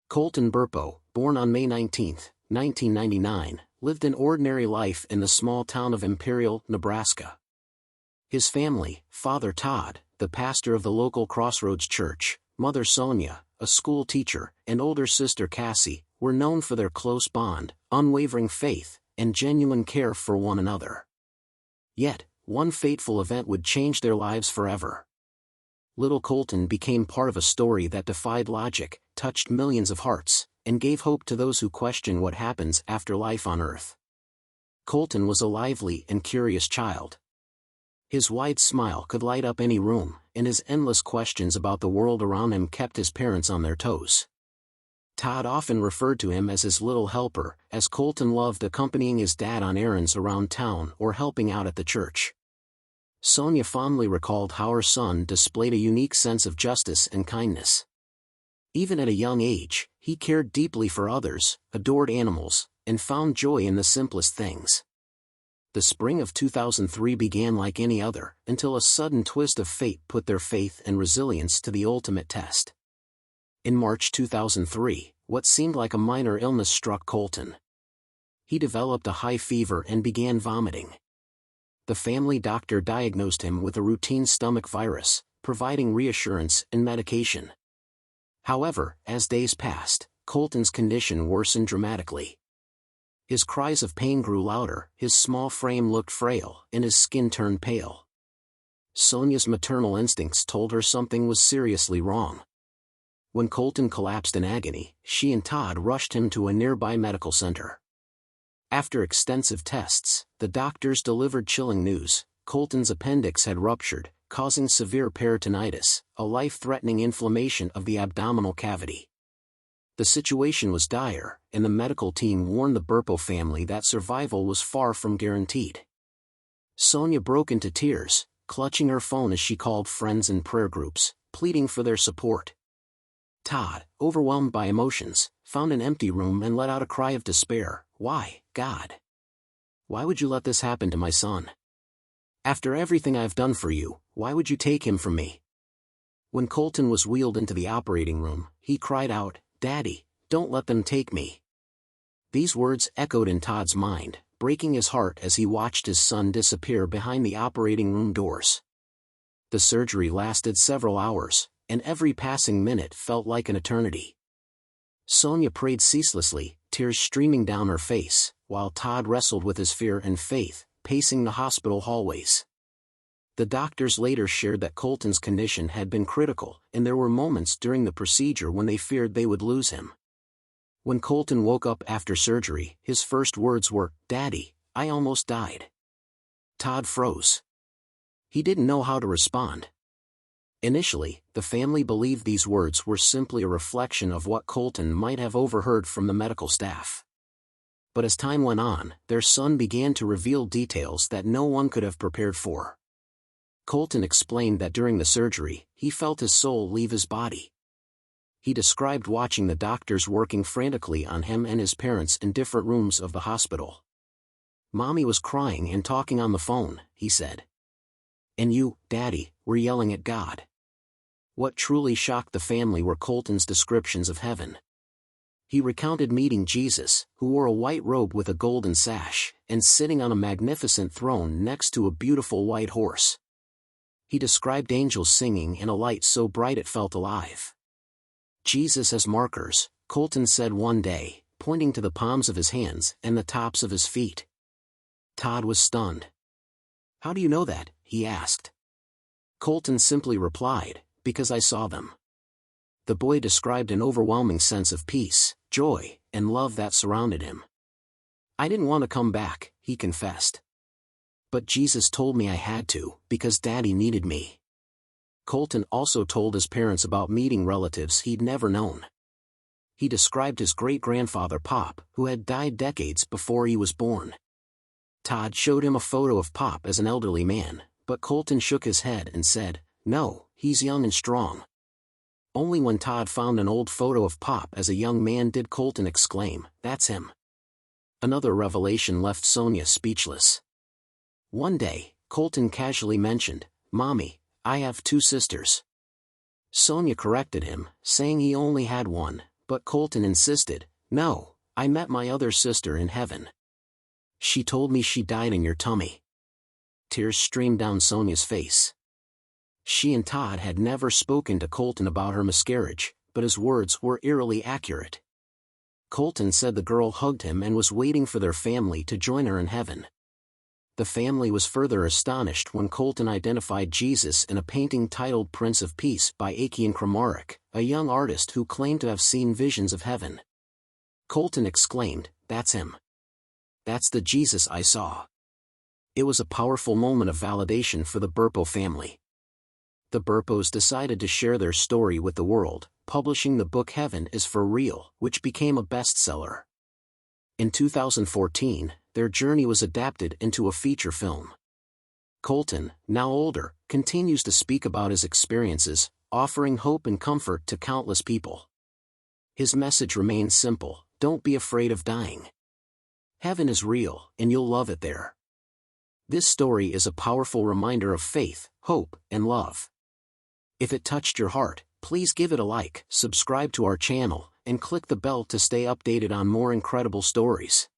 Colton Burpo, born on May 19, 1999, lived an ordinary life in the small town of Imperial, Nebraska. His family, Father Todd, the pastor of the local Crossroads Church, Mother Sonia, a school teacher, and older sister Cassie, were known for their close bond, unwavering faith, and genuine care for one another. Yet, one fateful event would change their lives forever. Little Colton became part of a story that defied logic, touched millions of hearts, and gave hope to those who question what happens after life on Earth. Colton was a lively and curious child. His wide smile could light up any room, and his endless questions about the world around him kept his parents on their toes. Todd often referred to him as his little helper, as Colton loved accompanying his dad on errands around town or helping out at the church. Sonia fondly recalled how her son displayed a unique sense of justice and kindness. Even at a young age, he cared deeply for others, adored animals, and found joy in the simplest things. The spring of 2003 began like any other, until a sudden twist of fate put their faith and resilience to the ultimate test. In March 2003, what seemed like a minor illness struck Colton. He developed a high fever and began vomiting. The family doctor diagnosed him with a routine stomach virus, providing reassurance and medication. However, as days passed, Colton's condition worsened dramatically. His cries of pain grew louder, his small frame looked frail, and his skin turned pale. Sonia's maternal instincts told her something was seriously wrong. When Colton collapsed in agony, she and Todd rushed him to a nearby medical center. After extensive tests, the doctors delivered chilling news: Colton's appendix had ruptured, causing severe peritonitis, a life-threatening inflammation of the abdominal cavity. The situation was dire, and the medical team warned the Burpo family that survival was far from guaranteed. Sonia broke into tears, clutching her phone as she called friends and prayer groups, pleading for their support. Todd, overwhelmed by emotions, found an empty room and let out a cry of despair. "Why, God? Why would you let this happen to my son? After everything I've done for you, why would you take him from me?" When Colton was wheeled into the operating room, he cried out, "Daddy, don't let them take me." These words echoed in Todd's mind, breaking his heart as he watched his son disappear behind the operating room doors. The surgery lasted several hours, and every passing minute felt like an eternity. Sonia prayed ceaselessly, tears streaming down her face, while Todd wrestled with his fear and faith, pacing the hospital hallways. The doctors later shared that Colton's condition had been critical, and there were moments during the procedure when they feared they would lose him. When Colton woke up after surgery, his first words were, "Daddy, I almost died." Todd froze. He didn't know how to respond. Initially, the family believed these words were simply a reflection of what Colton might have overheard from the medical staff. But as time went on, their son began to reveal details that no one could have prepared for. Colton explained that during the surgery, he felt his soul leave his body. He described watching the doctors working frantically on him and his parents in different rooms of the hospital. "Mommy was crying and talking on the phone," he said. "And you, Daddy, were yelling at God." What truly shocked the family were Colton's descriptions of heaven. He recounted meeting Jesus, who wore a white robe with a golden sash, and sitting on a magnificent throne next to a beautiful white horse. He described angels singing in a light so bright it felt alive. "Jesus as markers," Colton said one day, pointing to the palms of his hands and the tops of his feet. Todd was stunned. "How do you know that?" he asked. Colton simply replied, "Because I saw them." The boy described an overwhelming sense of peace, joy, and love that surrounded him. "I didn't want to come back," he confessed. "But Jesus told me I had to, because Daddy needed me." Colton also told his parents about meeting relatives he'd never known. He described his great-grandfather Pop, who had died decades before he was born. Todd showed him a photo of Pop as an elderly man, but Colton shook his head and said, "No, he's young and strong." Only when Todd found an old photo of Pop as a young man did Colton exclaim, "That's him." Another revelation left Sonia speechless. One day, Colton casually mentioned, "Mommy, I have two sisters." Sonia corrected him, saying he only had one, But Colton insisted, "No, I met my other sister in heaven. She told me she died in your tummy." Tears streamed down Sonia's face. She and Todd had never spoken to Colton about her miscarriage, but his words were eerily accurate. Colton said the girl hugged him and was waiting for their family to join her in heaven. The family was further astonished when Colton identified Jesus in a painting titled Prince of Peace by Achian Kramarek, a young artist who claimed to have seen visions of heaven. Colton exclaimed, "That's him. That's the Jesus I saw." It was a powerful moment of validation for the Burpo family. The Burpos decided to share their story with the world, publishing the book Heaven is for Real, which became a bestseller. In 2014, their journey was adapted into a feature film. Colton, now older, continues to speak about his experiences, offering hope and comfort to countless people. His message remains simple: don't be afraid of dying. Heaven is real, and you'll love it there. This story is a powerful reminder of faith, hope, and love. If it touched your heart, please give it a like, subscribe to our channel, and click the bell to stay updated on more incredible stories.